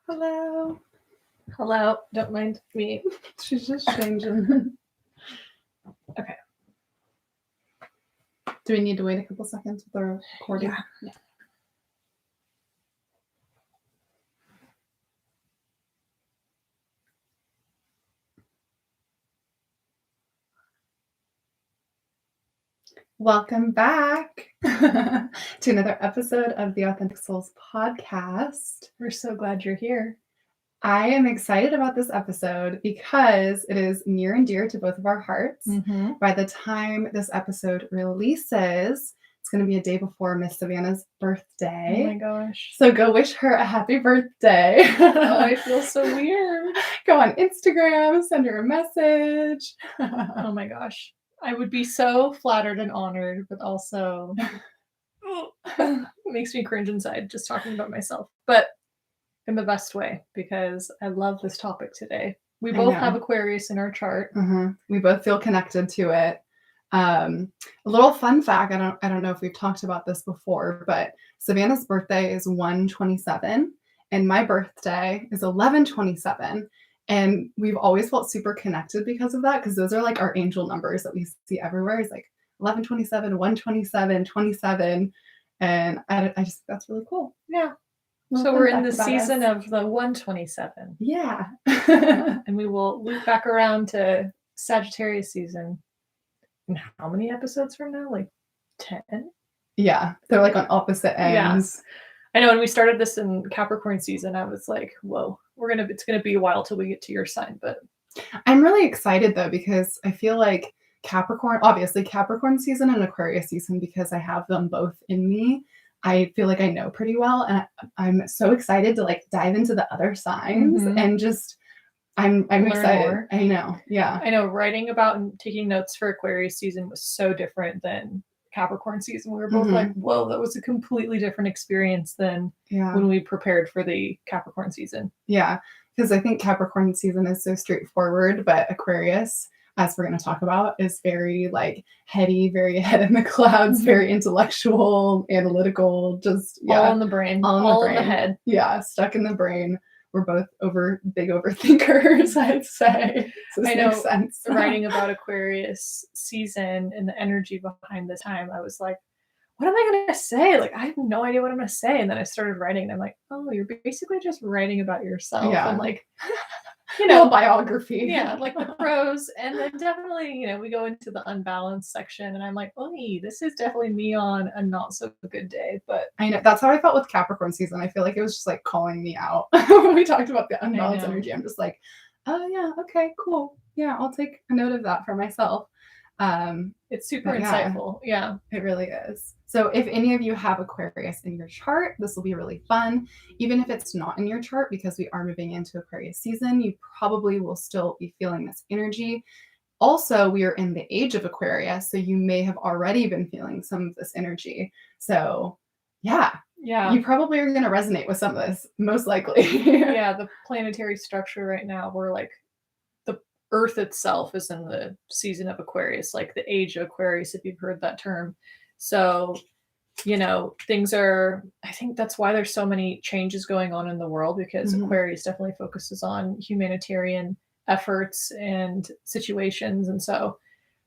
Hello. Hello. Don't mind me. She's just changing. Okay. Do we need to wait a couple seconds with the recording? Yeah. Welcome back to another episode of the Authentic Souls podcast. We're so glad you're here. I am excited about this episode because it is near and dear to both of our hearts. Mm-hmm. By the time this episode releases, it's going to be a day before Miss Savannah's birthday. Oh my gosh. So go wish her a happy birthday. Oh, I feel so weird. Go on Instagram, send her a message. Oh my gosh. I would be so flattered and honored, but also makes me cringe inside just talking about myself. But in the best way, because I love this topic today. We both have Aquarius in our chart. Mm-hmm. We both feel connected to it. A little fun fact, I don't know if we've talked about this before, but Savannah's birthday is 1/27 and my birthday is 11/27. And we've always felt super connected because of that, because those are like our angel numbers that we see everywhere. It's like 11/27, 1/27, 27. And I just think that's really cool. Yeah. So we're in the season of the 1/27. Yeah. And we will loop back around to Sagittarius season. And how many episodes from now? Like 10? Yeah. They're like on opposite ends. Yeah. I know when we started this in Capricorn season, I was like, whoa, it's gonna be a while till we get to your sign. But I'm really excited though, because I feel like obviously Capricorn season and Aquarius season, because I have them both in me, I feel like I know pretty well. And I'm so excited to like dive into the other signs and just I'm excited. More. I know. Yeah. I know writing about and taking notes for Aquarius season was so different than Capricorn season. We were both like, whoa, that was a completely different experience than when we prepared for the Capricorn season. Yeah. Because I think Capricorn season is so straightforward, but Aquarius, as we're going to talk about, is very like heady, very head in the clouds, very intellectual, analytical, just all in the brain, all in the head. Yeah, stuck in the brain. We're both big overthinkers, I'd say. So this makes sense. Writing about Aquarius season and the energy behind the time, I was like, what am I going to say? Like, I have no idea what I'm going to say. And then I started writing and I'm like, oh, you're basically just writing about yourself. Yeah. And like, biography. Yeah, like the pros. And then definitely, we go into the unbalanced section and I'm like, oh, this is definitely me on a not so good day. But I know that's how I felt with Capricorn season. I feel like it was just like calling me out when we talked about the unbalanced energy. I'm just like, oh yeah, okay, cool. Yeah, I'll take a note of that for myself. It's super insightful. Yeah, it really is. So if any of you have Aquarius in your chart, this will be really fun. Even if it's not in your chart, because we are moving into Aquarius season, you probably will still be feeling this energy. Also, we are in the age of Aquarius, so you may have already been feeling some of this energy. So yeah, you probably are going to resonate with some of this, most likely. Yeah, the planetary structure right now, we're like, the Earth itself is in the season of Aquarius, like the age of Aquarius, if you've heard that term. So, things are, I think that's why there's so many changes going on in the world, because Aquarius definitely focuses on humanitarian efforts and situations. And so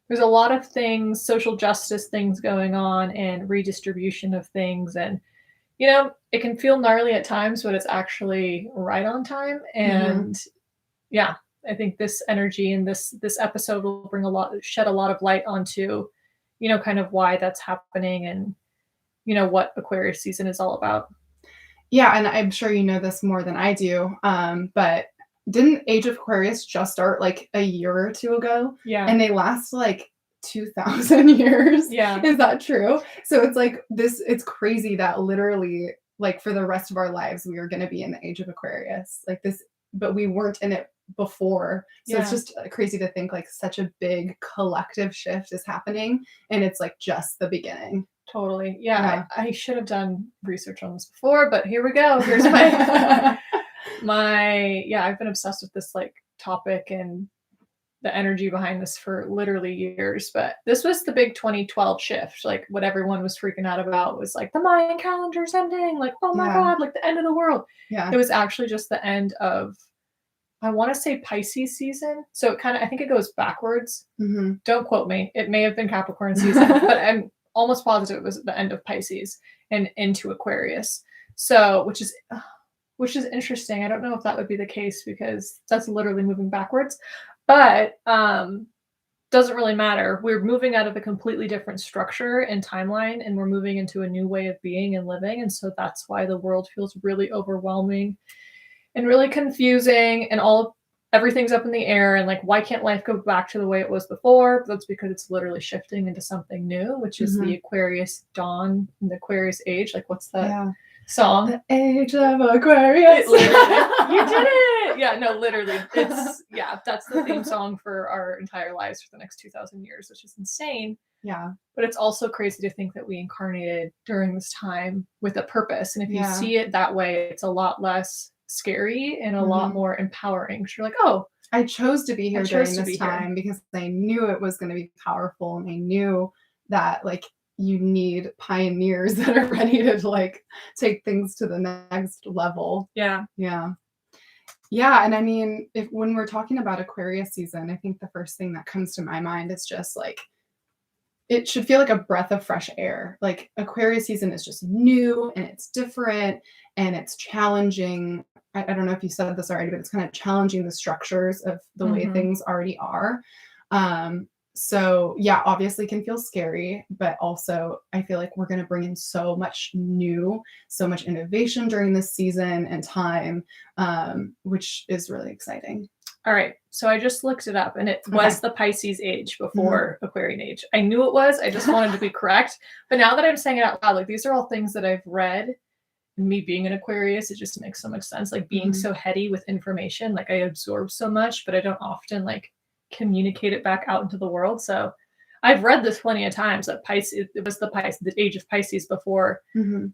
there's a lot of things, social justice things going on and redistribution of things. And, it can feel gnarly at times, but it's actually right on time. And yeah, I think this energy and this episode will shed a lot of light onto, kind of why that's happening and, what Aquarius season is all about. Yeah. And I'm sure you know this more than I do. But didn't Age of Aquarius just start like a year or two ago? Yeah. And they last like 2,000 years. Yeah. Is that true? So it's like it's crazy that literally like for the rest of our lives, we are going to be in the Age of Aquarius like this, but we weren't in it before. So it's just crazy to think like such a big collective shift is happening and it's like just the beginning. Totally. Yeah. I should have done research on this before, but here we go. Here's my I've been obsessed with this like topic and the energy behind this for literally years, but this was the big 2012 shift. Like what everyone was freaking out about was like the Mayan calendar's ending, like, oh my Yeah. God, like the end of the world. Yeah. It was actually just the end of, I want to say Pisces season. So it kind of, I think it goes backwards. Mhm. Don't quote me. It may have been Capricorn season, but I'm almost positive it was the end of Pisces and into Aquarius. So, which is interesting. I don't know if that would be the case because that's literally moving backwards, but doesn't really matter. We're moving out of a completely different structure and timeline, and we're moving into a new way of being and living. And so that's why the world feels really overwhelming and really confusing, and everything's up in the air. And like, why can't life go back to the way it was before? That's because it's literally shifting into something new, which is the Aquarius dawn and the Aquarius age. Like, what's that song? The age of Aquarius. You did it. Yeah, no, literally. That's the theme song for our entire lives for the next 2,000 years, which is insane. Yeah. But it's also crazy to think that we incarnated during this time with a purpose. And if you see it that way, it's a lot less scary and a lot more empowering. Because you're like, oh, I chose to be here during this time because I knew it was going to be powerful, and I knew that like you need pioneers that are ready to like take things to the next level. Yeah. And I mean, when we're talking about Aquarius season, I think the first thing that comes to my mind is just like, it should feel like a breath of fresh air. Like Aquarius season is just new and it's different and it's challenging. I don't know if you said this already, but it's kind of challenging the structures of the way things already are. So yeah, obviously can feel scary, but also I feel like we're going to bring in so much new, so much innovation during this season and time, which is really exciting. All right. So I just looked it up, and it was the Pisces age before Aquarian age. I knew it was. I just wanted to be correct. But now that I'm saying it out loud, like these are all things that I've read. And me being an Aquarius, it just makes so much sense. Like being so heady with information, like I absorb so much, but I don't often like communicate it back out into the world. So I've read this plenty of times that Pisces, it was the age of Pisces before,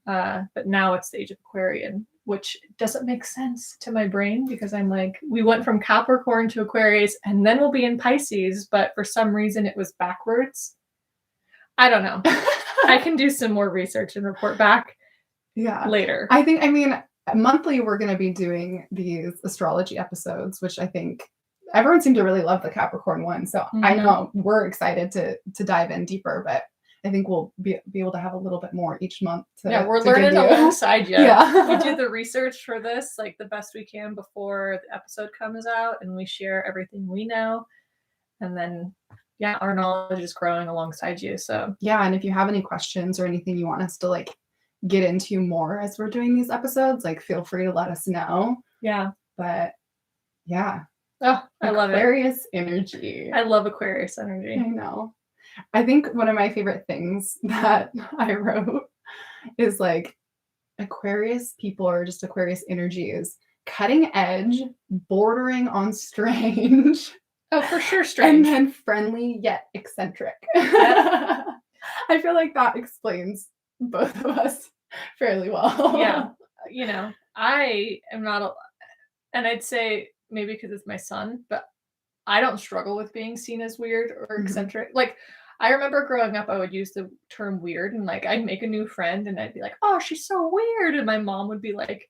but now it's the age of Aquarian, which doesn't make sense to my brain because I'm like, we went from Capricorn to Aquarius and then we'll be in Pisces, but for some reason it was backwards. I don't know. I can do some more research and report back later. I mean, monthly we're going to be doing these astrology episodes, which I think everyone seemed to really love the Capricorn one. So I know we're excited to dive in deeper, but I think we'll be able to have a little bit more each month. We're learning alongside you. We do the research for this like the best we can before the episode comes out, and we share everything we know. And then, our knowledge is growing alongside you. So and if you have any questions or anything you want us to like get into more as we're doing these episodes, like feel free to let us know. But oh, I love it. Aquarius energy. I love Aquarius energy. I know. I think one of my favorite things that I wrote is like Aquarius people, or just Aquarius energy, is cutting edge, bordering on strange. Oh, for sure, strange. And then friendly yet eccentric. I feel like that explains both of us fairly well. I am not, and I'd say maybe because it's my son, but I don't struggle with being seen as weird or eccentric. Like, I remember growing up, I would use the term weird, and like I'd make a new friend and I'd be like, oh, she's so weird. And my mom would be like,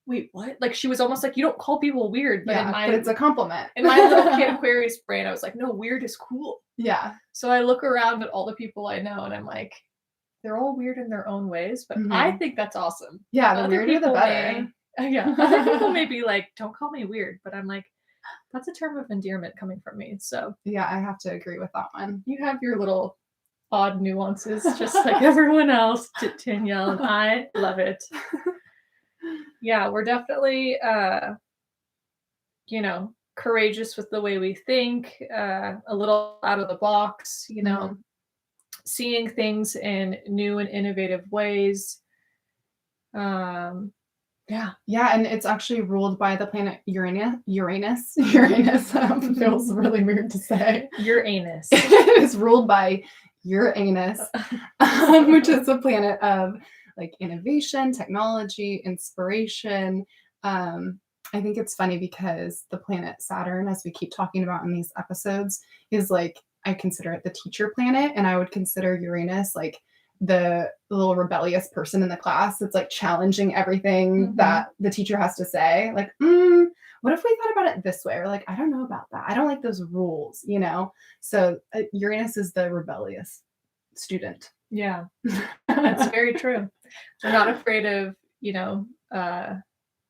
wait, what? Like, she was almost like, you don't call people weird. But but it's a compliment. In my little kid Aquarius brain, I was like, no, weird is cool. So I look around at all the people I know and I'm like, they're all weird in their own ways, but I think that's awesome. The weirder the better. Other people may be like, don't call me weird, but I'm like, that's a term of endearment coming from me. So I have to agree with that one. You have your little odd nuances, just like everyone else, Danielle, and I love it. We're definitely, courageous with the way we think, a little out of the box, seeing things in new and innovative ways. And it's actually ruled by the planet Uranus. Feels really weird to say. Uranus. It is ruled by Uranus, which is a planet of like innovation, technology, inspiration. I think it's funny because the planet Saturn, as we keep talking about in these episodes, is like, I consider it the teacher planet, and I would consider Uranus like the little rebellious person in the class that's like challenging everything that the teacher has to say. Like, what if we thought about it this way? Or like, I don't know about that. I don't like those rules, you know? So Uranus is the rebellious student. Yeah, that's very true. They're not afraid of,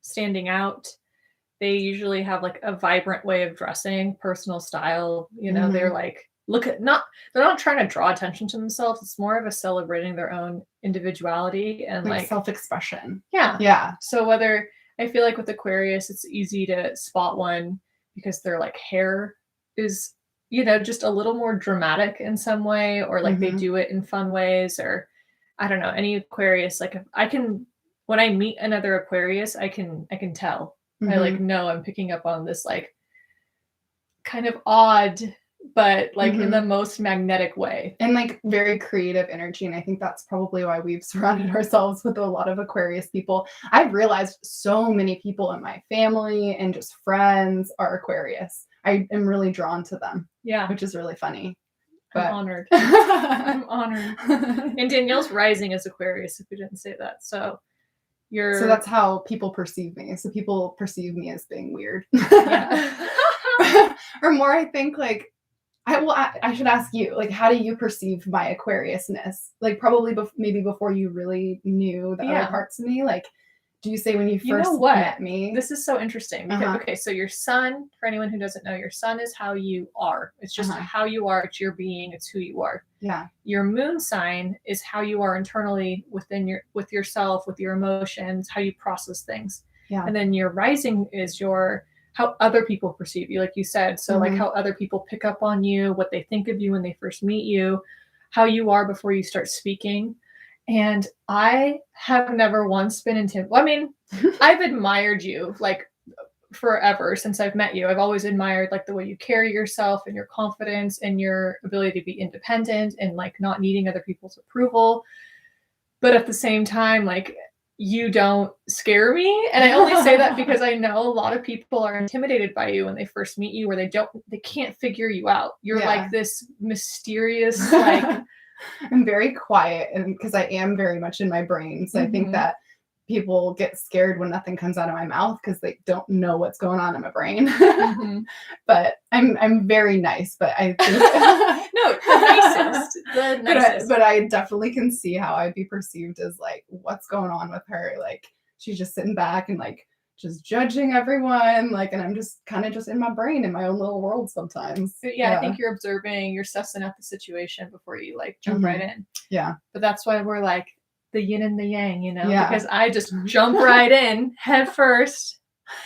standing out. They usually have like a vibrant way of dressing, personal style. They're like, they're not trying to draw attention to themselves. It's more of a celebrating their own individuality and like self-expression. Yeah. Yeah. So I feel like with Aquarius, it's easy to spot one because their like hair is, just a little more dramatic in some way, or like they do it in fun ways, or I don't know, any Aquarius, like when I meet another Aquarius, I can tell. I like know I'm picking up on this like kind of odd, but like in the most magnetic way. And like very creative energy. And I think that's probably why we've surrounded ourselves with a lot of Aquarius people. I've realized so many people in my family and just friends are Aquarius. I am really drawn to them. Yeah. Which is really funny. I'm honored. I'm honored. And Danielle's rising is Aquarius, if we didn't say that. So that's how people perceive me. So people perceive me as being weird. Or more, I think like, I should ask you, like, how do you perceive my Aquariusness? Like probably maybe before you really knew the other parts of me, like, do you say when you first met me? This is so interesting. Because, okay, so your sun, for anyone who doesn't know, your sun is how you are. It's just how you are. It's your being. It's who you are. Yeah. Your moon sign is how you are internally with yourself, with your emotions, how you process things. Yeah. And then your rising is how other people perceive you, like you said. So like how other people pick up on you, what they think of you when they first meet you, how you are before you start speaking. And I have never once been intimidated. Well, I mean, I've admired you like forever since I've met you. I've always admired like the way you carry yourself and your confidence and your ability to be independent and like not needing other people's approval. But at the same time, like, you don't scare me. And I only say that because I know a lot of people are intimidated by you when they first meet you, where they can't figure you out. You're like this mysterious, like I'm very quiet, and because I am very much in my brain. So I think that people get scared when nothing comes out of my mouth because they don't know what's going on in my brain. But I'm very nice, but I think no, the nicest. But I definitely can see how I'd be perceived as like, what's going on with her? Like she's just sitting back and like just judging everyone, like, and I'm just kind of just in my brain in my own little world sometimes. Yeah, I think you're observing, you're sussing out the situation before you like jump right in. Yeah. But that's why we're like the yin and the yang, because I just jump right in head first.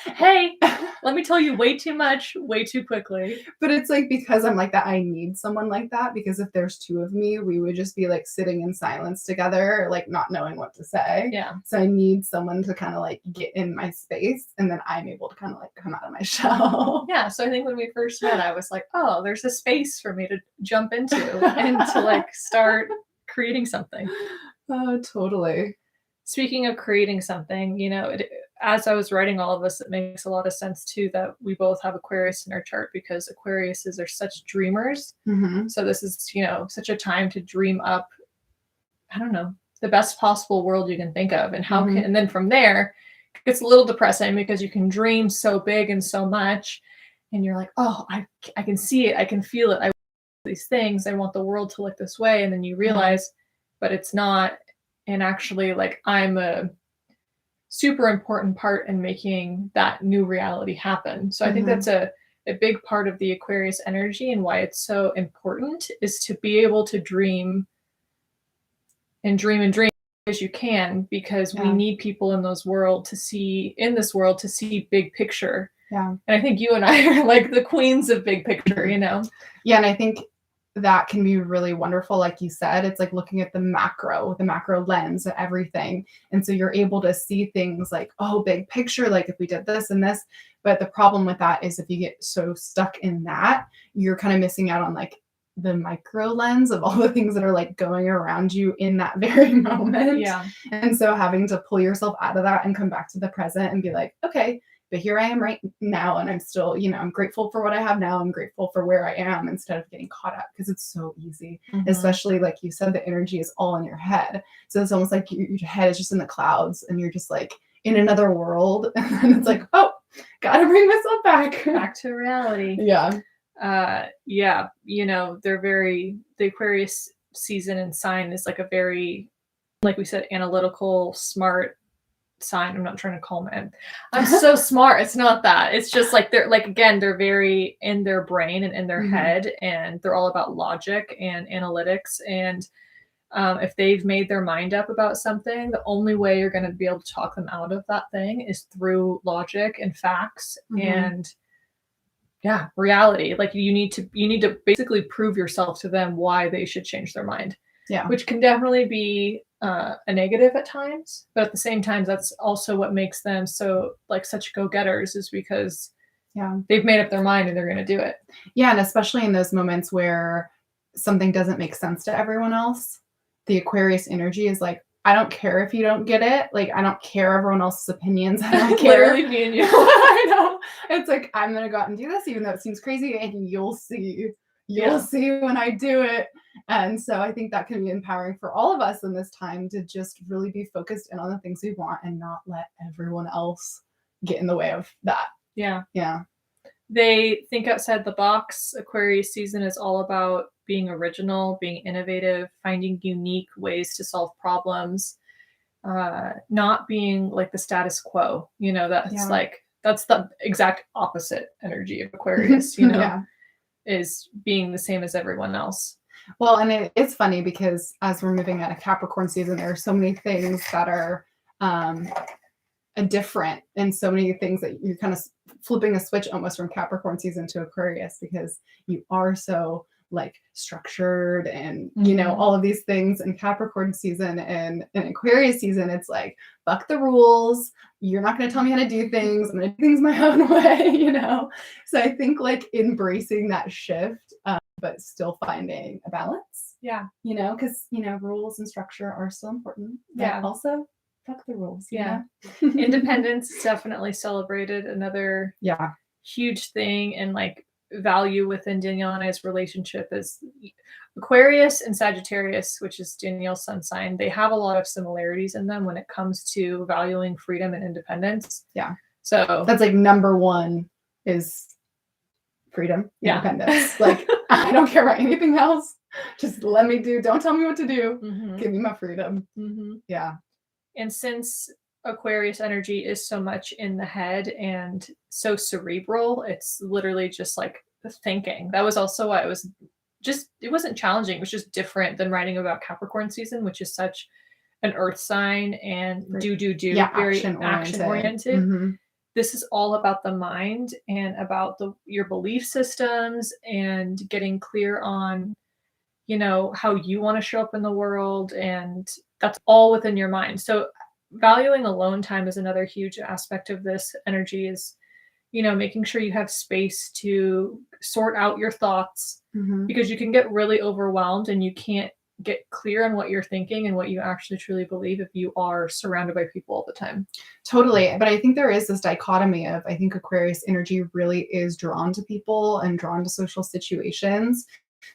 Hey, let me tell you way too much, way too quickly. But it's like, because I'm like that, I need someone like that, because if there's two of me, we would just be like sitting in silence together, or, like not knowing what to say. Yeah. So I need someone to kind of like get in my space, and then I'm able to kind of like come out of my shell. Yeah. So I think when we first met, I was like, oh, there's a space for me to jump into and to like start creating something. Oh, totally. Speaking of creating something, as I was writing all of this, it makes a lot of sense too that we both have Aquarius in our chart, because Aquariuses are such dreamers. So this is, such a time to dream up, I don't know, the best possible world you can think of. And and then from there, it gets a little depressing because you can dream so big and so much. And you're like, oh, I can see it. I can feel it. I want these things. I want the world to look this way. And then you realize, but it's not. And actually, like, I'm a super important part in making that new reality happen. So I think that's a big part of the Aquarius energy, and why it's so important is to be able to dream and dream and dream as you can, because we need people in this world to see big picture. Yeah. And I think you and I are like the queens of big picture, Yeah. And I think that can be really wonderful. Like you said, it's like looking at the macro lens of everything. And so you're able to see things like, oh, big picture, like if we did this and this. But the problem with that is if you get so stuck in that, you're kind of missing out on like the micro lens of all the things that are like going around you in that very moment. Yeah. And so having to pull yourself out of that and come back to the present and be like, okay, but here I am right now, and I'm still, I'm grateful for what I have now. I'm grateful for where I am instead of getting caught up, because it's so easy, especially like you said, the energy is all in your head. So it's almost like your head is just in the clouds and you're just like in another world. And then it's like, oh, gotta bring myself back to reality. Yeah. The Aquarius season and sign is like a very, like we said, analytical, smart sign. I'm not trying to call I'm so smart. It's not that. It's just like they're like, again, they're very in their brain and in their head, and they're all about logic and analytics. And if they've made their mind up about something, the only way you're going to be able to talk them out of that thing is through logic and facts and reality. Like you need to basically prove yourself to them why they should change their mind. Yeah. Which can definitely be a negative at times, but at the same time, that's also what makes them so like such go-getters, is because they've made up their mind and they're going to do it. Yeah. And especially in those moments where something doesn't make sense to everyone else, the Aquarius energy is like, I don't care if you don't get it. Like, I don't care everyone else's opinions. I don't care. Literally me and you. I know. It's like, I'm going to go out and do this, even though it seems crazy, and you'll see. You'll see when I do it. And so I think that can be empowering for all of us in this time to just really be focused in on the things we want and not let everyone else get in the way of that. Yeah. Yeah. They think outside the box. Aquarius season is all about being original, being innovative, finding unique ways to solve problems, not being like the status quo. That's the exact opposite energy of Aquarius, is being the same as everyone else. Well, and it's funny because as we're moving out of Capricorn season, there are so many things that are different, and so many things that you're kind of flipping a switch almost from Capricorn season to Aquarius, because you are so like structured and all of these things in Capricorn season, and in Aquarius season it's like, fuck the rules, you're not going to tell me how to do things, I'm going to do things my own way. So I think like embracing that shift, but still finding a balance, because rules and structure are still important, but also fuck the rules. Independence is definitely celebrated. Another huge thing and like value within Danielle and I's relationship is Aquarius and Sagittarius, which is Danielle's sun sign. They have a lot of similarities in them when it comes to valuing freedom and independence. Yeah. So that's like number one is freedom, independence. Like, I don't care about anything else. Just let me don't tell me what to do. Give me my freedom. Yeah. And since Aquarius energy is so much in the head and so cerebral, it's literally just like the thinking. That was also why it wasn't challenging. It was just different than writing about Capricorn season, which is such an earth sign and very action oriented. This is all about the mind and about your belief systems and getting clear on, how you want to show up in the world, and that's all within your mind. So valuing alone time is another huge aspect of this energy, is, making sure you have space to sort out your thoughts, because you can get really overwhelmed and you can't get clear on what you're thinking and what you actually truly believe if you are surrounded by people all the time. Totally. But I think there is this dichotomy of, I think Aquarius energy really is drawn to people and drawn to social situations.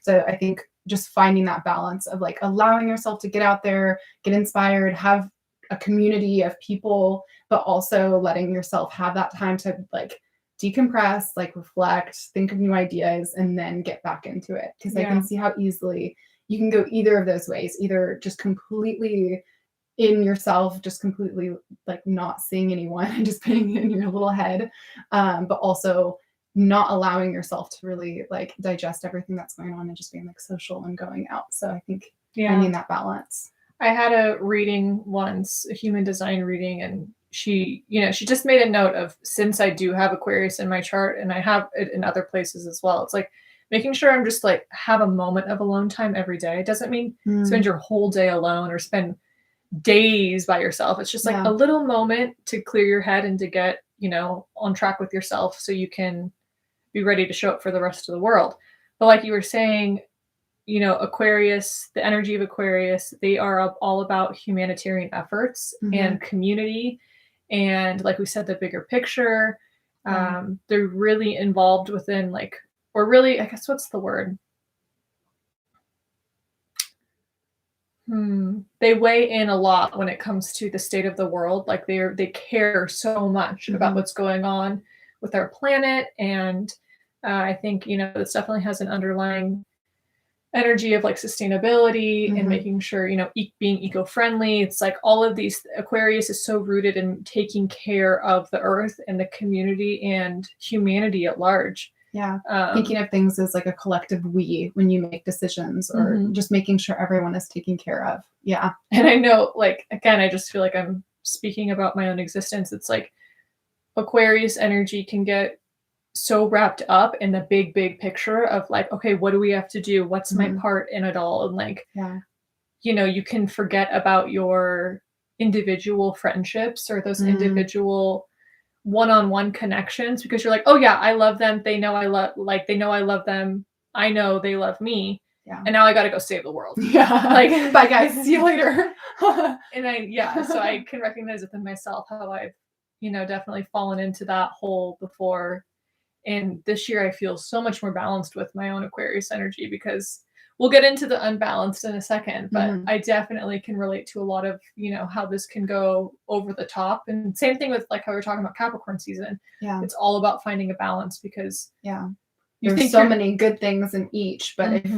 So I think just finding that balance of like allowing yourself to get out there, get inspired, have a community of people, but also letting yourself have that time to like decompress, like reflect, think of new ideas, and then get back into it. Because I can see how easily you can go either of those ways, either just completely in yourself, just completely like not seeing anyone and just being in your little head, but also not allowing yourself to really like digest everything that's going on and just being like social and going out. So I think finding that balance. I had a reading once, a human design reading, and she just made a note of, since I do have Aquarius in my chart and I have it in other places as well, it's like making sure I'm just like have a moment of alone time every day. It doesn't mean spend your whole day alone or spend days by yourself. It's just like a little moment to clear your head and to get, on track with yourself so you can be ready to show up for the rest of the world. But like you were saying, Aquarius, the energy of Aquarius, they are all about humanitarian efforts and community and like we said, the bigger picture. Yeah. They're really involved within like, or really, I guess what's the word? They weigh in a lot when it comes to the state of the world. Like they care so much about what's going on with our planet, and I think this definitely has an underlying energy of like sustainability and making sure being eco-friendly. It's like all of these. Aquarius is so rooted in taking care of the earth and the community and humanity at large. Yeah. Thinking of things as like a collective we when you make decisions, or just making sure everyone is taken care of. Yeah. And I know, like, again, I just feel like I'm speaking about my own existence. It's like Aquarius energy can get so wrapped up in the big picture of like, okay, what do we have to do? What's my part in it all? And like, you can forget about your individual friendships or those individual one-on-one connections, because you're like, oh yeah, I love them. They know I love them. I know they love me. Yeah. And now I got to go save the world. Yeah. Like, bye guys. See you later. And so I can recognize within myself how I've, definitely fallen into that hole before. And this year I feel so much more balanced with my own Aquarius energy, because we'll get into the unbalanced in a second, but I definitely can relate to a lot of, how this can go over the top. And same thing with like how we were talking about Capricorn season. Yeah. It's all about finding a balance, because there's so many good things in each, but if,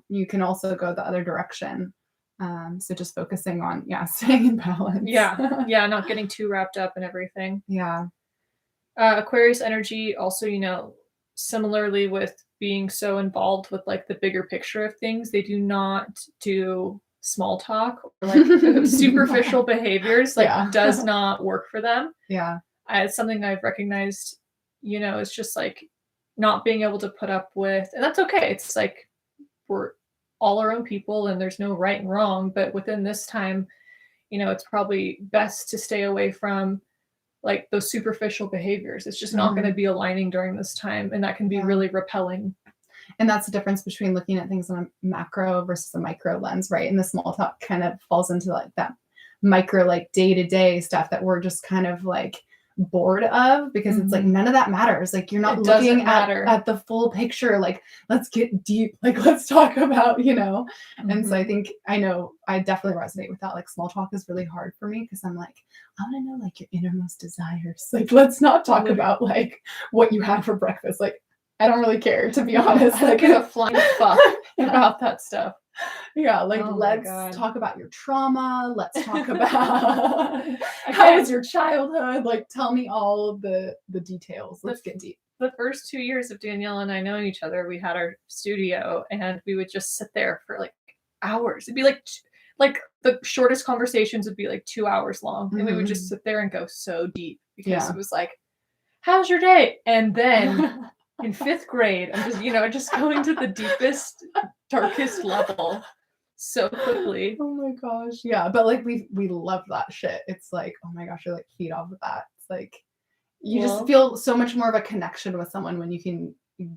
you can also go the other direction. So just focusing on, staying in balance. Yeah. Not getting too wrapped up in everything. Yeah. Aquarius energy also, similarly with being so involved with like the bigger picture of things, they do not do small talk or like superficial behaviors. Like does not work for them. Yeah. It's something I've recognized, it's just like not being able to put up with, and that's okay. It's like we're all our own people and there's no right and wrong, but within this time, it's probably best to stay away from like those superficial behaviors. It's just not going to be aligning during this time, and that can be really repelling. And that's the difference between looking at things on a macro versus a micro lens, right? And the small talk kind of falls into like that micro, like day-to-day stuff that we're just kind of like bored of, because it's like none of that matters. Like you're not looking at the full picture. Like let's get deep. Like let's talk about, And so I think I definitely resonate with that. Like small talk is really hard for me, because I'm like, I want to know like your innermost desires. Like let's not talk about like what you had for breakfast. Like I don't really care, to be honest. Like a flying fuck about that stuff. Yeah, like let's talk about your trauma. Let's talk about how was your childhood. Like tell me all of the details. Let's get deep. The first 2 years of Danielle and I knowing each other, we had our studio and we would just sit there for like hours. It'd be like the shortest conversations would be like 2 hours long. And we would just sit there and go so deep, because it was like, how's your day? And then in 5th grade, I'm just, just going to the deepest, darkest level so quickly. Oh my gosh. Yeah. But like we love that shit. It's like, oh my gosh, I like feed off of that. It's like you just feel so much more of a connection with someone when you can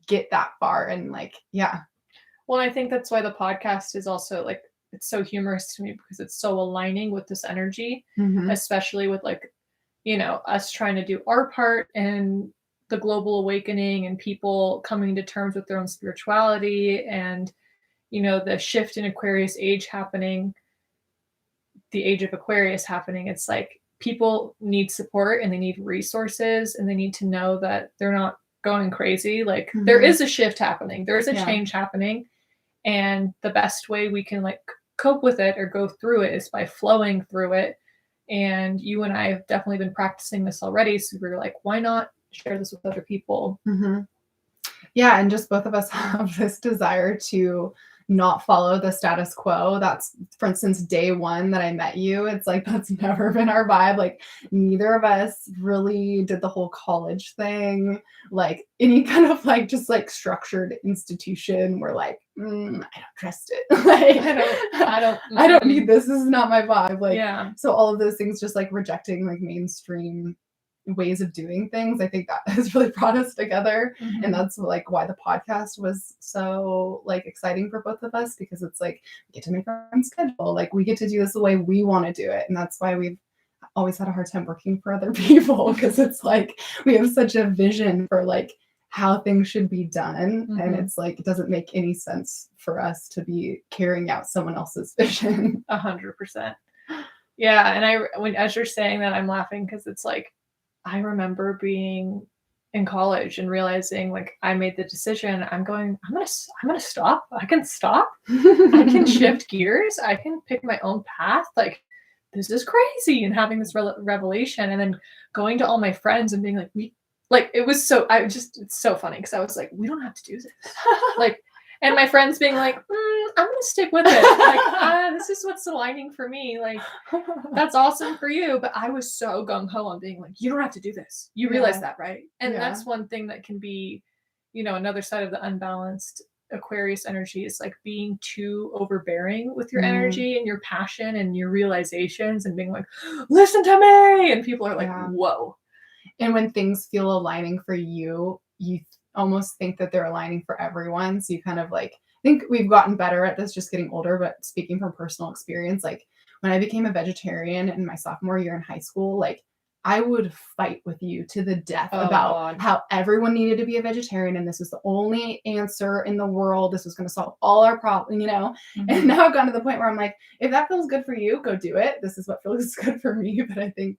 get that far, and like, Well, I think that's why the podcast is also like, it's so humorous to me, because it's so aligning with this energy, especially with like, us trying to do our part and the global awakening and people coming to terms with their own spirituality, and the shift in Aquarius age happening, the age of Aquarius happening. It's like people need support and they need resources, and they need to know that they're not going crazy. Like there is a shift happening, there is a change happening, and the best way we can like cope with it or go through it is by flowing through it. And you and I have definitely been practicing this already, so we were like, why not share this with other people? Yeah, and just both of us have this desire to not follow the status quo. That's, for instance, day one that I met you. It's like that's never been our vibe. Like neither of us really did the whole college thing, like any kind of like just like structured institution. We're like, I don't trust it. Like I don't need this. This is not my vibe. Like so all of those things, just like rejecting like mainstream ways of doing things, I think that has really brought us together. And that's like why the podcast was so like exciting for both of us, because it's like we get to make our own schedule, like we get to do this the way we want to do it, and that's why we've always had a hard time working for other people because it's like we have such a vision for like how things should be done. And it's like it doesn't make any sense for us to be carrying out someone else's vision. 100%. Yeah, and as you're saying that, I'm laughing because it's like I remember being in college and realizing like I made the decision. I'm gonna stop. I can stop. I can shift gears. I can pick my own path. Like this is crazy, and having this revelation, and then going to all my friends and being like, it was so. It's so funny because I was like, we don't have to do this. Like, and my friends being like, I'm gonna stick with it. Like, this is what's aligning for me. Like, that's awesome for you. But I was so gung ho on being like, you don't have to do this. You realize that, right? And that's one thing that can be, another side of the unbalanced Aquarius energy is like being too overbearing with your energy and your passion and your realizations and being like, listen to me. And people are like, whoa. And when things feel aligning for you, you almost think that they're aligning for everyone. So you kind of like, I think we've gotten better at this just getting older, but speaking from personal experience, like when I became a vegetarian in my sophomore year in high school, like I would fight with you to the death about how everyone needed to be a vegetarian and this was the only answer in the world. This was going to solve all our problems, And now I've gotten to the point where I'm like, if that feels good for you, go do it. This is what feels good for me. But I think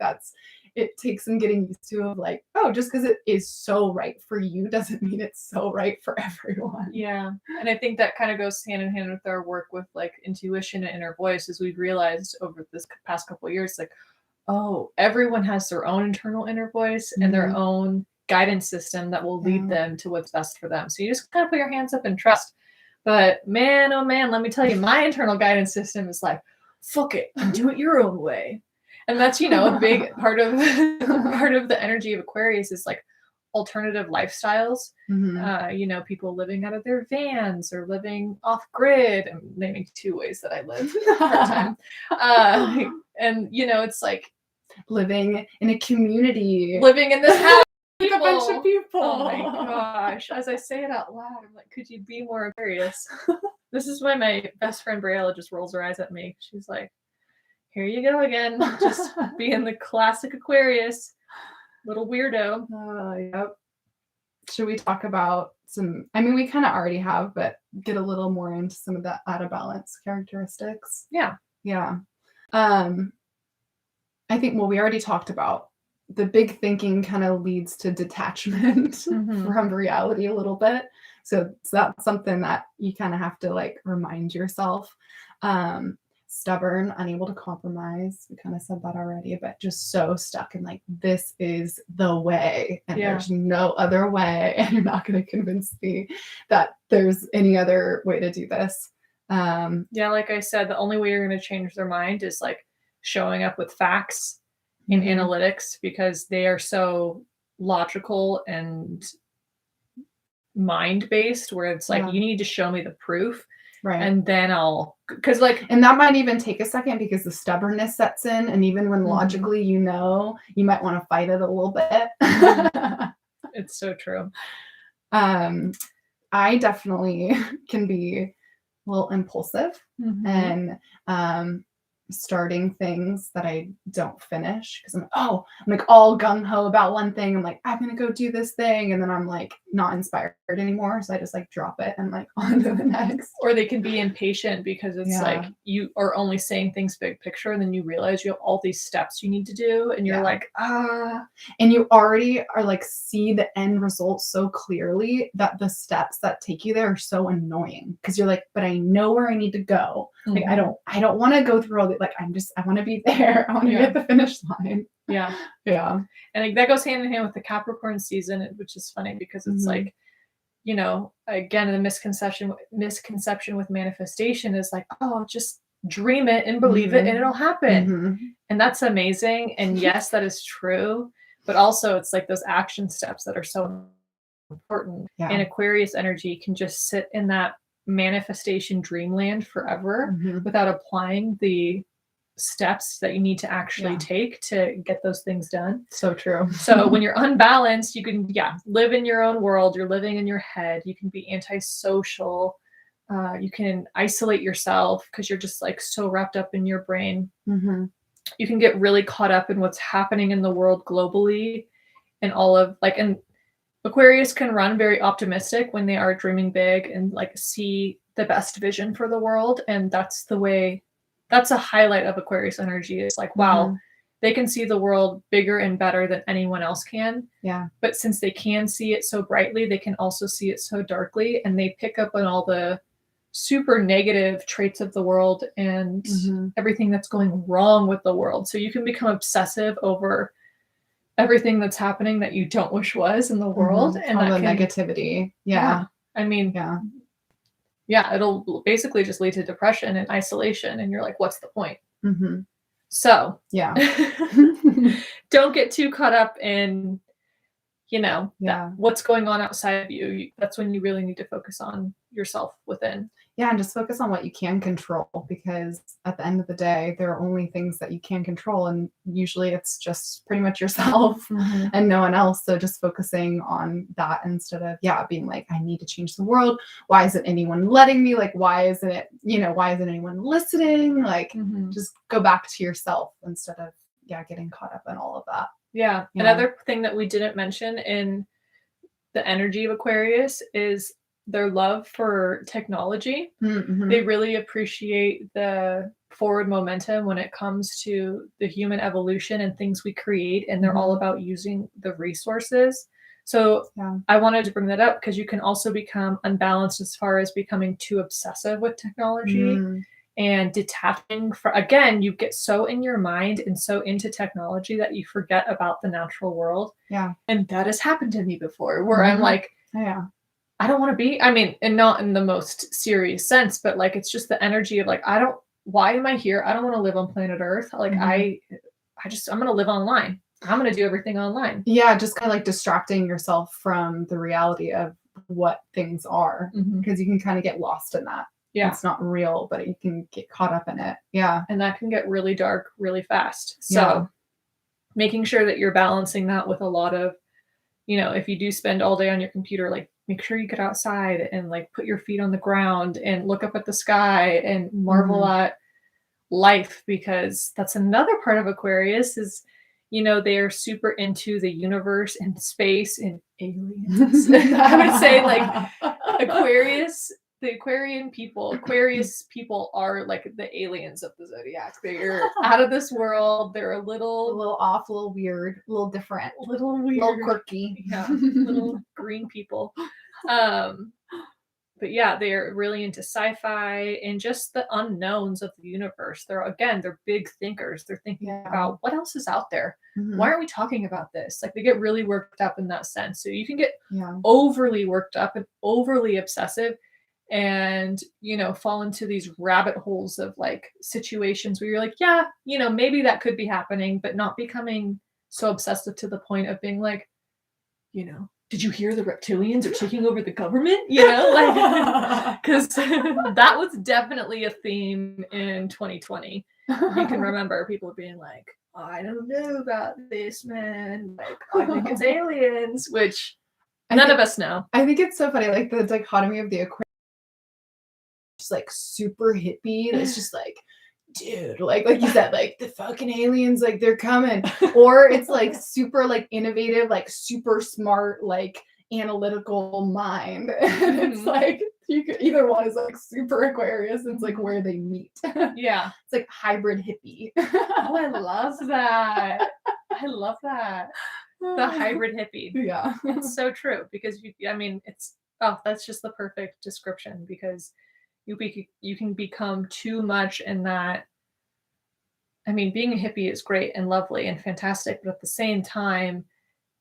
it takes some getting used to of like, oh, just because it is so right for you doesn't mean it's so right for everyone. Yeah. And I think that kind of goes hand in hand with our work with like intuition and inner voice, as we've realized over this past couple of years, like, oh, everyone has their own internal inner voice and their own guidance system that will lead them to what's best for them. So you just kind of put your hands up and trust. But man, oh man, let me tell you, my internal guidance system is like, fuck it and do it your own way. And that's, a big part of the energy of Aquarius is like alternative lifestyles. People living out of their vans or living off grid. I'm naming 2 ways that I live part time. And it's like living in a community, living in this house. Like a bunch of people. Oh my gosh. As I say it out loud, I'm like, could you be more Aquarius? This is why my best friend Briella just rolls her eyes at me. She's like, here you go again. Just being the classic Aquarius. Little weirdo. Yep. Should we talk about we kind of already have, but get a little more into some of the out of balance characteristics? Yeah. Yeah. I think, we already talked about the big thinking kind of leads to detachment from reality a little bit. So that's something that you kind of have to like remind yourself. Stubborn, unable to compromise. We kind of said that already, but just so stuck in like, this is the way and there's no other way. And you're not going to convince me that there's any other way to do this. Like I said, the only way you're going to change their mind is like showing up with facts in analytics, because they are so logical and mind-based, where it's like, you need to show me the proof. Right. And then and that might even take a second because the stubbornness sets in. And even when logically, you might want to fight it a little bit. It's so true. I definitely can be a little impulsive and starting things that I don't finish because I'm like all gung ho about one thing. I'm like, I'm going to go do this thing. And then I'm like not inspired anymore. So I just like drop it and like on to the next. Or they can be impatient because it's like you are only saying things big picture and then you realize you have all these steps you need to do. And you're like, and you already are like, see the end result so clearly that the steps that take you there are so annoying because you're like, but I know where I need to go. Like, I don't want to go through all the, like, I want to be there. I want to get the finish line. Yeah. Yeah. And like, that goes hand in hand with the Capricorn season, which is funny because it's like, again, the misconception with manifestation is like, oh, just dream it and believe it and it'll happen. And that's amazing. And yes, that is true. But also it's like those action steps that are so important. And Aquarius energy can just sit in that manifestation dreamland forever without applying the steps that you need to actually take to get those things done. So true. So when you're unbalanced, you can live in your own world. You're living in your head. You can be antisocial. You can isolate yourself because you're just like so wrapped up in your brain. you can get really caught up in what's happening in the world globally and all of like, and Aquarius can run very optimistic when they are dreaming big and like see the best vision for the world. And that's the way, that's a highlight of Aquarius energy. It's like, wow, they can see the world bigger and better than anyone else can. Yeah. But since they can see it so brightly, they can also see it so darkly. And they pick up on all the super negative traits of the world and everything that's going wrong with the world. So you can become obsessive over everything that's happening that you don't wish was in the world. And all that the can, negativity. Yeah. I mean, yeah, it'll basically just lead to depression and isolation. And you're like, what's the point? So Yeah. don't get too caught up in, you know, what's going on outside of you. That's when you really need to focus on yourself within. Yeah, and just focus on what you can control, because at the end of the day, there are only things that you can control, and usually it's just pretty much yourself and no one else. So just focusing on that instead of being like, I need to change the world. Why isn't anyone letting me? Like, why isn't it, why isn't anyone listening? Like, just go back to yourself instead of getting caught up in all of that. Yeah. Another thing that we didn't mention in the energy of Aquarius is their love for technology. They really appreciate the forward momentum when it comes to the human evolution and things we create, and they're all about using the resources. So I wanted to bring that up because you can also become unbalanced as far as becoming too obsessive with technology and detaching from, again, you get so in your mind and so into technology that you forget about the natural world. Yeah. And that has happened to me before where I'm like, I don't want to be, I mean, and not in the most serious sense, but like, it's just the energy of like, why am I here? I don't want to live on planet Earth. Like I'm going to live online. I'm going to do everything online. Yeah. Just kind of like distracting yourself from the reality of what things are, because you can kind of get lost in that. Yeah. It's not real, but you can get caught up in it. Yeah. And that can get really dark really fast. So making sure that you're balancing that with a lot of, if you do spend all day on your computer, like make sure you get outside and like put your feet on the ground and look up at the sky and marvel at life, because that's another part of Aquarius is, they are super into the universe and space and aliens. I would say like Aquarius, the Aquarius people are like the aliens of the zodiac. They're out of this world. They're a little off, a little weird, a little different, a little weird, a little quirky. Yeah, little green people. But yeah, they're really into sci-fi and just the unknowns of the universe. They're big thinkers. They're thinking about what else is out there. Why aren't we talking about this? Like they get really worked up in that sense. So you can get overly worked up and overly obsessive and, fall into these rabbit holes of like situations where you're like, maybe that could be happening, but not becoming so obsessive to the point of being like, did you hear the reptilians are taking over the government? Like, because that was definitely a theme in 2020. You can remember people being like, I don't know about this, man. Like, I think it's aliens, which none of us know. I think it's so funny, like the dichotomy of the Aquarius, just like super hippie. It's just like, dude, like you said, like the fucking aliens, like they're coming. Or it's like super like innovative, like super smart, like analytical mind. And it's like either one is like super Aquarius. It's like where they meet. Yeah. It's like hybrid hippie. Oh, I love that. I love that. The hybrid hippie. Yeah. It's so true because that's just the perfect description, because you can become too much in that. I mean, being a hippie is great and lovely and fantastic, but at the same time,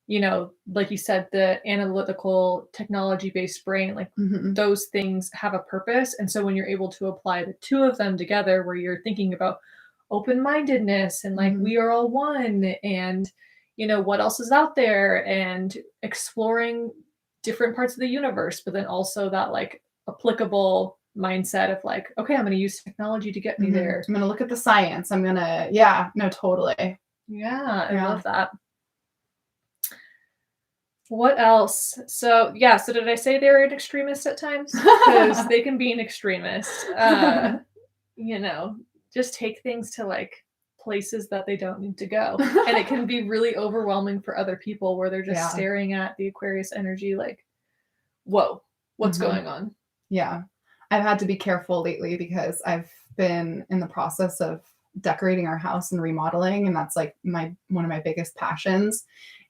like you said, the analytical technology-based brain, like those things have a purpose. And so when you're able to apply the two of them together, where you're thinking about open-mindedness and like we are all one, and what else is out there, and exploring different parts of the universe, but then also that like applicable mindset of like, okay, I'm going to use technology to get me there. I'm going to look at the science. I'm going to, totally. Yeah, I love that. What else? So did I say they're an extremist at times? Because they can be an extremist. Just take things to like places that they don't need to go. And it can be really overwhelming for other people where they're just Yeah. staring at the Aquarius energy like, whoa, what's Mhm. going on? Yeah. I've had to be careful lately because I've been in the process of decorating our house and remodeling, and that's like one of my biggest passions.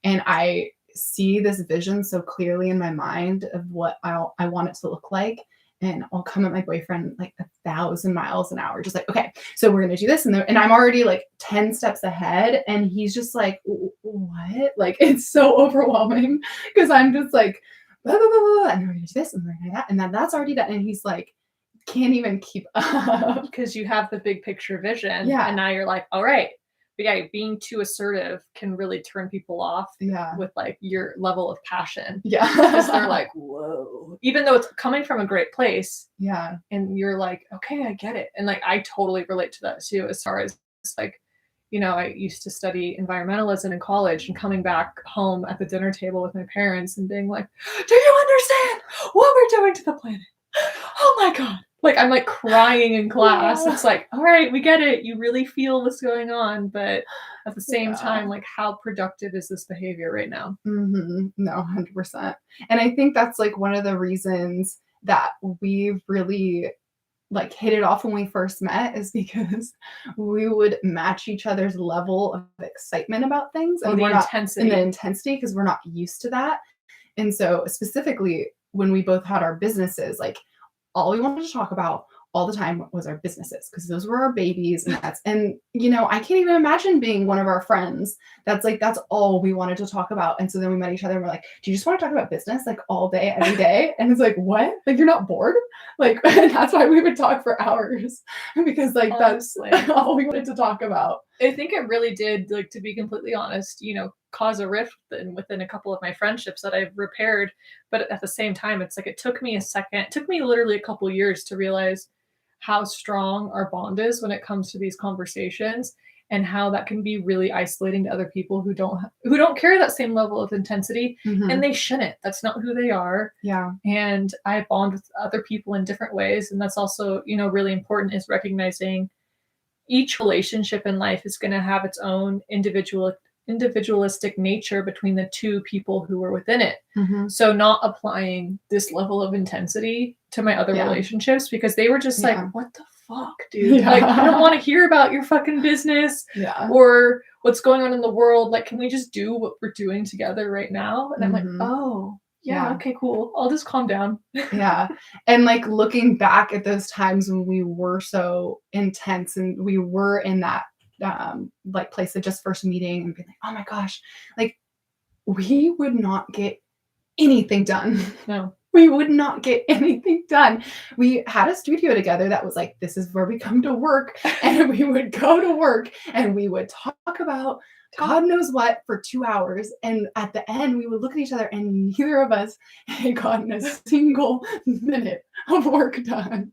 And I see this vision so clearly in my mind of what I want it to look like. And I'll come at my boyfriend like 1,000 miles an hour, just like, okay, so we're gonna do this, and I'm already like 10 steps ahead, and he's just like, what? Like it's so overwhelming because I'm just like, blah, blah, blah, blah, and we're gonna do this, and we're gonna do that, and then that's already done, and he's like, can't even keep up. Because you have the big picture vision. Yeah. And now you're like, all right. But yeah, being too assertive can really turn people off Yeah. with like your level of passion. Yeah. Because they're like, whoa. Even though it's coming from a great place. Yeah. And you're like, okay, I get it. And like I totally relate to that too, as far as like, I used to study environmentalism in college and coming back home at the dinner table with my parents and being like, do you understand what we're doing to the planet? Oh my God. Like I'm like crying in class. Yeah. It's like, all right, we get it. You really feel what's going on. But at the same Yeah. time, like how productive is this behavior right now? No, 100%. And I think that's like one of the reasons that we've really like hit it off when we first met is because we would match each other's level of excitement about things, Oh, and the we're not intensity. in the intensity because we're not used to that. And so specifically when we both had our businesses, like all we wanted to talk about all the time was our businesses because those were our babies, and I can't even imagine being one of our friends that's all we wanted to talk about. And so then we met each other and we're like, do you just want to talk about business like all day every day? And it's like, what? Like you're not bored? Like and that's why we would talk for hours because like Honestly. that's all we wanted to talk about. I think it really did, like, to be completely honest, cause a rift within a couple of my friendships that I've repaired. But at the same time, it's like it took me literally a couple years to realize how strong our bond is when it comes to these conversations and how that can be really isolating to other people who don't carry that same level of intensity. Mhm. And they shouldn't. That's not who they are. Yeah. And I bond with other people in different ways. And that's also, really important, is recognizing each relationship in life is going to have its own individualistic nature between the two people who are within it. Mhm. So not applying this level of intensity to my other Yeah. relationships because they were just Yeah. like, what the fuck, dude? Yeah. Like, I don't want to hear about your fucking business Yeah. or what's going on in the world. Like, can we just do what we're doing together right now? And I'm like, Mhm. oh, yeah, Yeah. okay, cool. I'll just calm down. Yeah. And like looking back at those times when we were so intense and we were in that like place of just first meeting and being like, oh my gosh, like we would not get anything done. No. We would not get anything done. We had a studio together that was like, this is where we come to work. And we would go to work and we would talk about God knows what for 2 hours. And at the end, we would look at each other and neither of us had gotten a single minute of work done.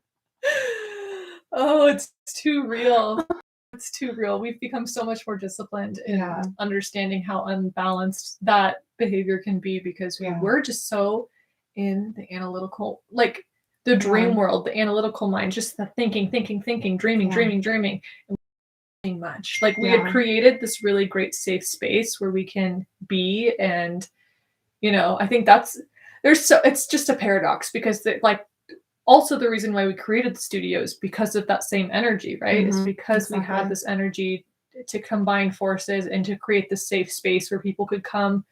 Oh, it's too real. It's too real. We've become so much more disciplined in Yeah. understanding how unbalanced that behavior can be because we Yeah. were just so in the analytical, like the dream Yeah. world, the analytical mind, just the thinking, dreaming, Yeah. dreaming, and nothing much. Like we had Yeah. created this really great safe space where we can be, and I think it's just a paradox because also the reason why we created the studio is because of that same energy, right? It's Mhm. because we had Exactly. this energy to combine forces and to create this safe space where people could come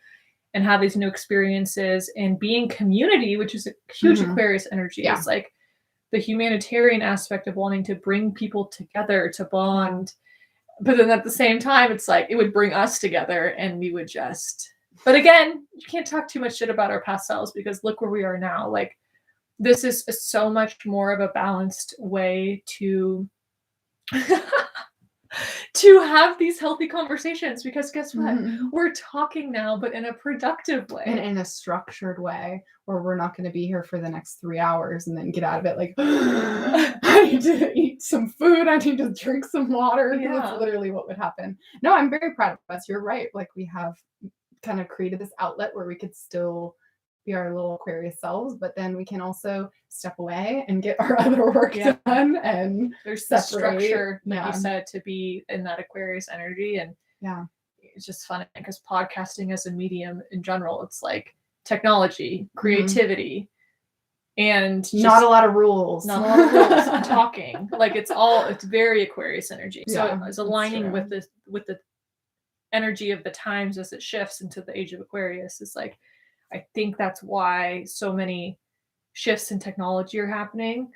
and have these new experiences and be in community, which is a huge Mhm. Aquarius energy. Yeah. It's like the humanitarian aspect of wanting to bring people together to bond. But then at the same time, it's like it would bring us together and we would just. But again, you can't talk too much shit about our past selves because look where we are now. Like, this is so much more of a balanced way to to have these healthy conversations because guess what? Mhm. We're talking now, but in a productive way. And in a structured way where we're not going to be here for the next 3 hours and then get out of it like, I need to eat some food. I need to drink some water. Yeah. That's literally what would happen. No, I'm very proud of us. You're right. Like we have kind of created this outlet where we could still be our little Aquarius selves, but then we can also step away and get our other work done. And there's the separate. structure, like you said, to be in that Aquarius energy. And it's just fun because podcasting as a medium in general, it's like technology, creativity, and just not a lot of rules. Not a lot of rules. Talking. Like it's very Aquarius energy. So it's aligning with the energy of the times as it shifts into the age of Aquarius. Is like, I think that's why so many shifts in technology are happening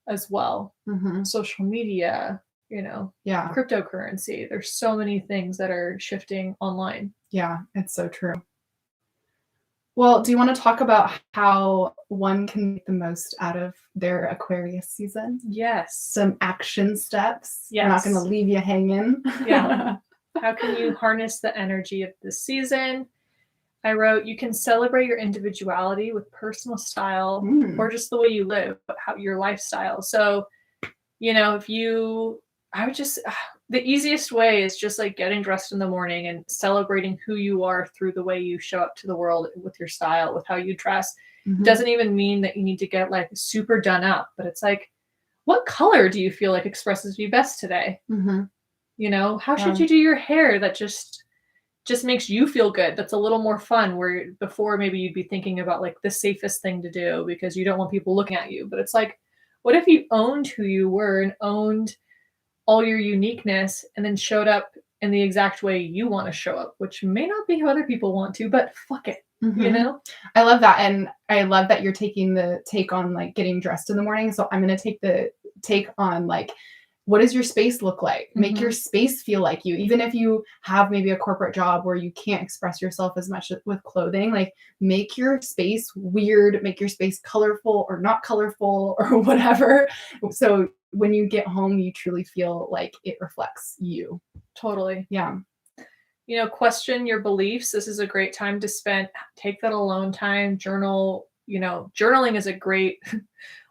as well. Social media, cryptocurrency. There's so many things that are shifting online. Yeah, it's so true. Well, do you want to talk about how one can make the most out of their Aquarius season? Yes. Some action steps. Yes. We're not going to leave you hanging. Yeah. How can you harness the energy of the season? I wrote, you can celebrate your individuality with personal style or just the way you live, your lifestyle. So, the easiest way is just like getting dressed in the morning and celebrating who you are through the way you show up to the world with your style, with how you dress. It doesn't even mean that you need to get like super done up, but it's like, what color do you feel like expresses you best today? How should you do your hair that just makes you feel good? That's a little more fun, where before maybe you'd be thinking about like the safest thing to do because you don't want people looking at you. But it's like, what if you owned who you were and owned all your uniqueness and then showed up in the exact way you want to show up, which may not be how other people want to, but fuck it. I love that. And I love that you're taking the take on like getting dressed in the morning. So I'm going to take the take on like, what does your space look like? Make your space feel like you. Even if you have maybe a corporate job where you can't express yourself as much with clothing, like make your space weird, make your space colorful or not colorful or whatever. So when you get home, you truly feel like it reflects you. Totally. Yeah. Question your beliefs. This is a great time to take that alone time, journal. Journaling is a great,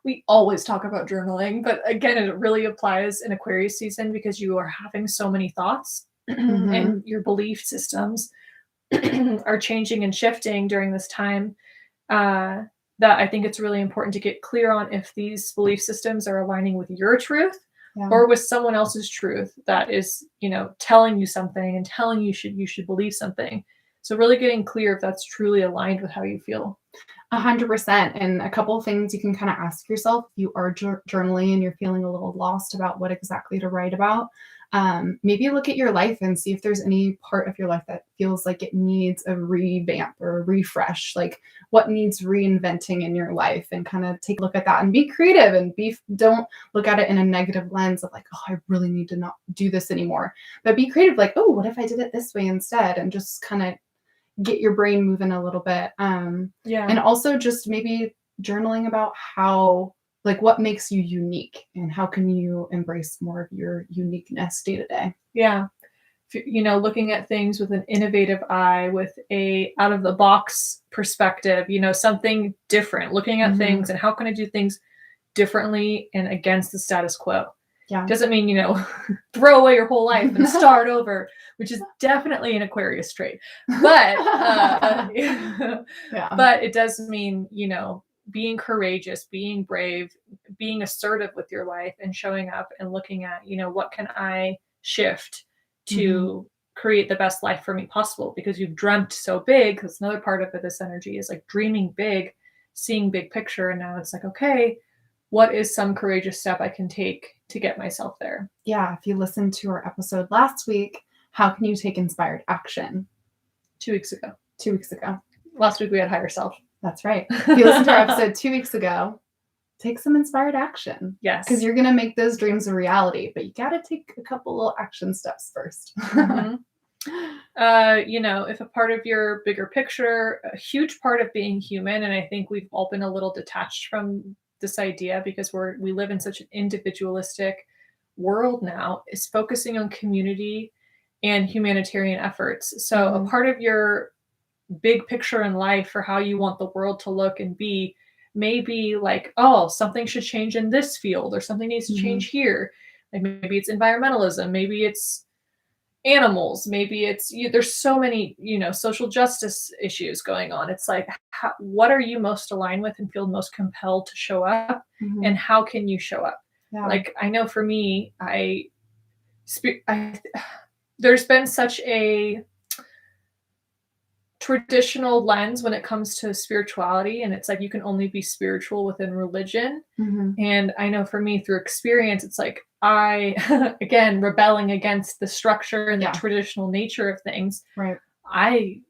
we always talk about journaling, but again, it really applies in Aquarius season because you are having so many thoughts and your belief systems are changing and shifting during this time. That I think it's really important to get clear on if these belief systems are aligning with your truth or with someone else's truth that is, telling you something and telling you should believe something. So really getting clear if that's truly aligned with how you feel. 100%. And a couple of things you can kind of ask yourself if you are journaling and you're feeling a little lost about what exactly to write about. Maybe look at your life and see if there's any part of your life that feels like it needs a revamp or a refresh, like what needs reinventing in your life, and kind of take a look at that and be creative and don't look at it in a negative lens of like, oh, I really need to not do this anymore, but be creative. Like, oh, what if I did it this way instead? And just kind of get your brain moving a little bit. And also just maybe journaling about how, like, what makes you unique and how can you embrace more of your uniqueness day to day. Yeah. Looking at things with an innovative eye, with a out of the box perspective, something different, looking at things and how can I do things differently and against the status quo. Yeah. Doesn't mean, throw away your whole life and start over, which is definitely an Aquarius trait. But, but it does mean, being courageous, being brave, being assertive with your life and showing up and looking at, what can I shift to create the best life for me possible? Because you've dreamt so big, because another part of this energy is like dreaming big, seeing big picture. And now it's like, okay, what is some courageous step I can take to get myself there? Yeah. If you listened to our episode last week, how can you take inspired action? 2 weeks ago. 2 weeks ago. Last week we had higher self. That's right. If you listened to our episode 2 weeks ago, take some inspired action. Yes. Because you're going to make those dreams a reality, but you got to take a couple little action steps first. If a part of your bigger picture, a huge part of being human, and I think we've all been a little detached from this idea because we live in such an individualistic world now, is focusing on community and humanitarian efforts. So a part of your big picture in life for how you want the world to look and be may be like, oh, something should change in this field or something needs to change here. Like maybe it's environmentalism, maybe it's animals, maybe it's there's so many, social justice issues going on. It's like, what are you most aligned with and feel most compelled to show up, and Mhm. how can you show up? Yeah. Like, I know for me, I there's been such a traditional lens when it comes to spirituality, and it's like you can only be spiritual within religion. Mhm. And I know for me, through experience, it's like I again, rebelling against the structure and the Yeah. traditional nature of things, Right. I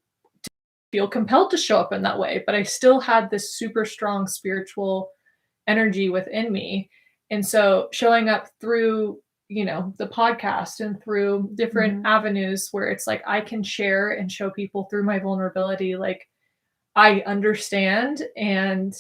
feel compelled to show up in that way, but I still had this super strong spiritual energy within me. And so showing up through, the podcast and through different Mhm. avenues where it's like I can share and show people through my vulnerability, like I understand, and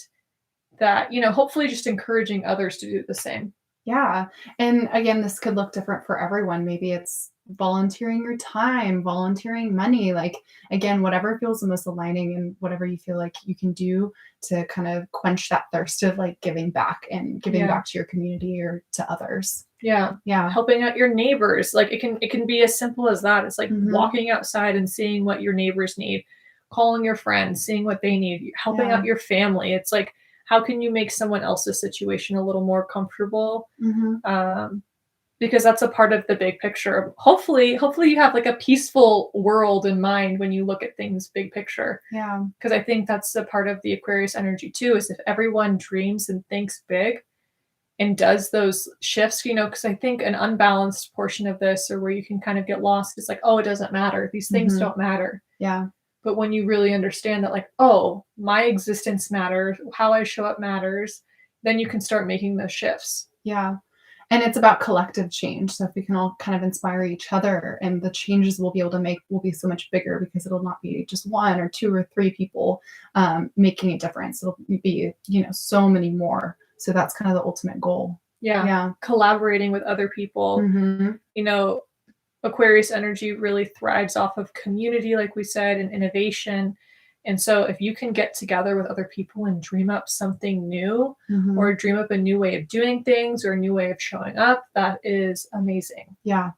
that, hopefully just encouraging others to do the same. Yeah. And again, this could look different for everyone. Maybe it's volunteering your time, volunteering money, like again, whatever feels the most aligning and whatever you feel like you can do to kind of quench that thirst of like giving back and giving Yeah. back to your community or to others. Yeah. Yeah. Helping out your neighbors. Like it can be as simple as that. It's like Mhm. walking outside and seeing what your neighbors need, calling your friends, seeing what they need, helping Yeah. out your family. It's like, how can you make someone else's situation a little more comfortable? Mhm. Um, because that's a part of the big picture. Hopefully you have like a peaceful world in mind when you look at things big picture. Yeah. Because I think that's a part of the Aquarius energy too, is if everyone dreams and thinks big and does those shifts, because I think an unbalanced portion of this, or where you can kind of get lost, is like, oh, it doesn't matter. These things Mhm. don't matter. Yeah. But when you really understand that, like, oh, my existence matters, how I show up matters, then you can start making those shifts. Yeah. And it's about collective change. So if we can all kind of inspire each other and the changes we'll be able to make will be so much bigger because it'll not be just one or two or three people making a difference. It'll be, so many more. So that's kind of the ultimate goal. Yeah. Yeah. Collaborating with other people. Hmm. You know, Aquarius energy really thrives off of community, like we said, and innovation. And so if you can get together with other people and dream up something new, Hmm. or dream up a new way of doing things or a new way of showing up, that is amazing. Yeah,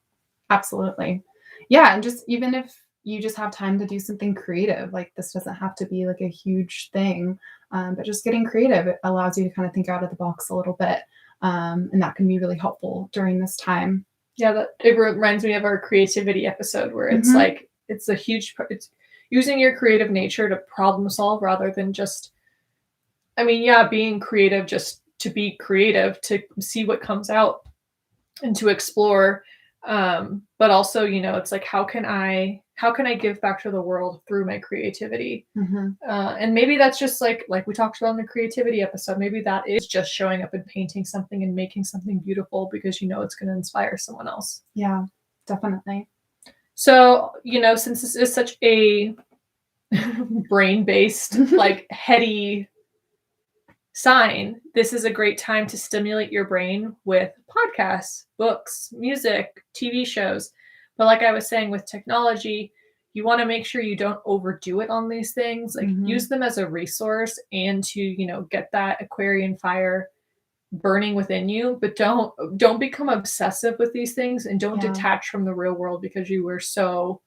absolutely. Yeah. And just even if you just have time to do something creative, like this doesn't have to be like a huge thing, but just getting creative, it allows you to kind of think out of the box a little bit. And that can be really helpful during this time. Yeah, that it reminds me of our creativity episode, where it's Hmm. like it's a huge it's using your creative nature to problem solve rather than just, I mean, yeah, being creative just to be creative, to see what comes out and to explore. But also, it's like, how can I give back to the world through my creativity? Hmm. And maybe that's just like we talked about in the creativity episode. Maybe that is just showing up and painting something and making something beautiful because it's going to inspire someone else. Yeah, definitely. So, since this is such a brain based, like heady sign, this is a great time to stimulate your brain with podcasts, books, music, TV shows. But like I was saying with technology, you want to make sure you don't overdo it on these things. Like, Hmm. use them as a resource and to, get that Aquarian fire burning within you, but don't become obsessive with these things, and don't Yeah. detach from the real world because you were so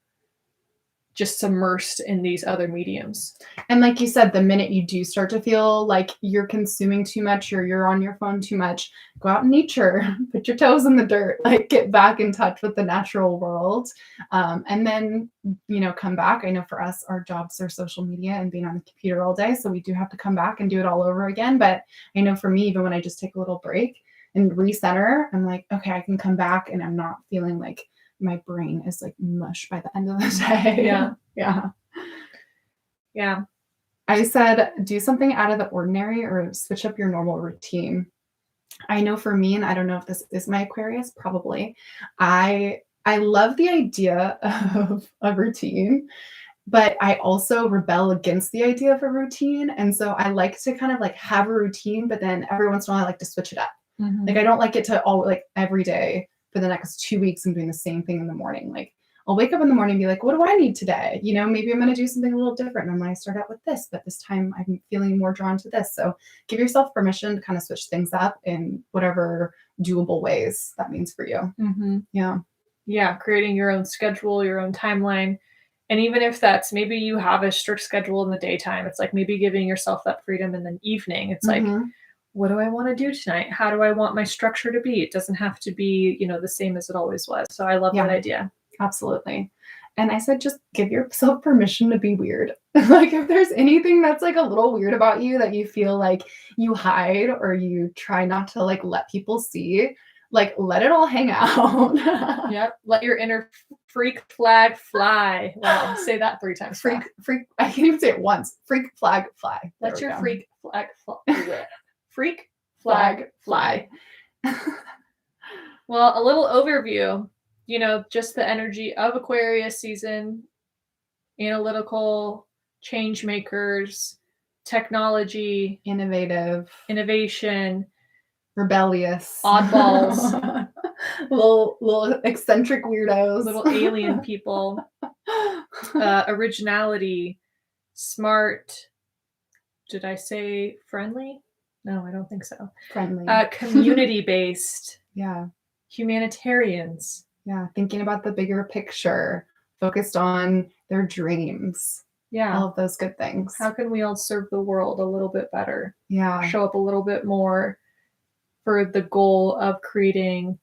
just submersed in these other mediums. And like you said, the minute you do start to feel like you're consuming too much or you're on your phone too much, go out in nature, put your toes in the dirt, like get back in touch with the natural world. And then, come back. I know for us, our jobs are social media and being on the computer all day. So we do have to come back and do it all over again. But I know for me, even when I just take a little break and recenter, I'm like, okay, I can come back and I'm not feeling like my brain is like mush by the end of the day. Yeah. Yeah. Yeah. I said, do something out of the ordinary or switch up your normal routine. I know for me, and I don't know if this is my Aquarius, probably. I love the idea of a routine, but I also rebel against the idea of a routine. And so I like to kind of like have a routine, but then every once in a while I like to switch it up. Like I don't like it to all like every day for the next 2 weeks I'm doing the same thing in the morning. Like I'll wake up in the morning and be like, what do I need today? Maybe I'm going to do something a little different. And I might start out with this, but this time I'm feeling more drawn to this. So give yourself permission to kind of switch things up in whatever doable ways that means for you. Mm-hmm. Yeah. Yeah, creating your own schedule, your own timeline. And even if that's maybe you have a strict schedule in the daytime, it's like maybe giving yourself that freedom in the evening. It's like, Mhm. what do I want to do tonight? How do I want my structure to be? It doesn't have to be, the same as it always was. So I love that Yeah. idea. Absolutely. And I said, just give yourself permission to be weird. Like, if there's anything that's like a little weird about you that you feel like you hide or you try not to like let people see, like, let it all hang out. Yep. Let your inner freak flag fly. Wow. Say that 3 times. Freak, fast. freak. I can't even say it once. Freak flag fly. There Let we your go. freak flag fly. Freak flag fly. Well, a little overview, just the energy of Aquarius season, analytical, change makers, technology, Innovative, innovation, rebellious, oddballs, little eccentric weirdos, little alien people, originality, smart. Did I say friendly? No, I don't think so. friendly, community-based, yeah. humanitarians. Yeah, thinking about the bigger picture, focused on their dreams. Yeah. All of those good things. How can we all serve the world a little bit better? Yeah. Show up a little bit more for the goal of creating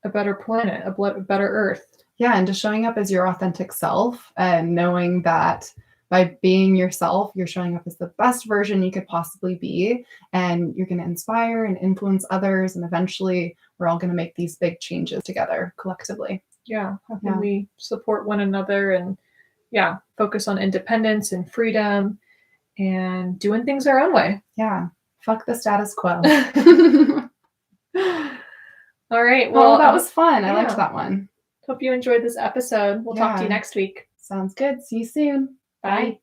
a better planet, a better Earth. Yeah, and just showing up as your authentic self and knowing that by being yourself, you're showing up as the best version you could possibly be. And you're going to inspire and influence others. And eventually, we're all going to make these big changes together collectively. Yeah. How can we support one another and, focus on independence and freedom and doing things our own way? Yeah. Fuck the status quo. All right. Well, that was fun. I liked that one. Hope you enjoyed this episode. We'll talk to you next week. Sounds good. See you soon. Bye.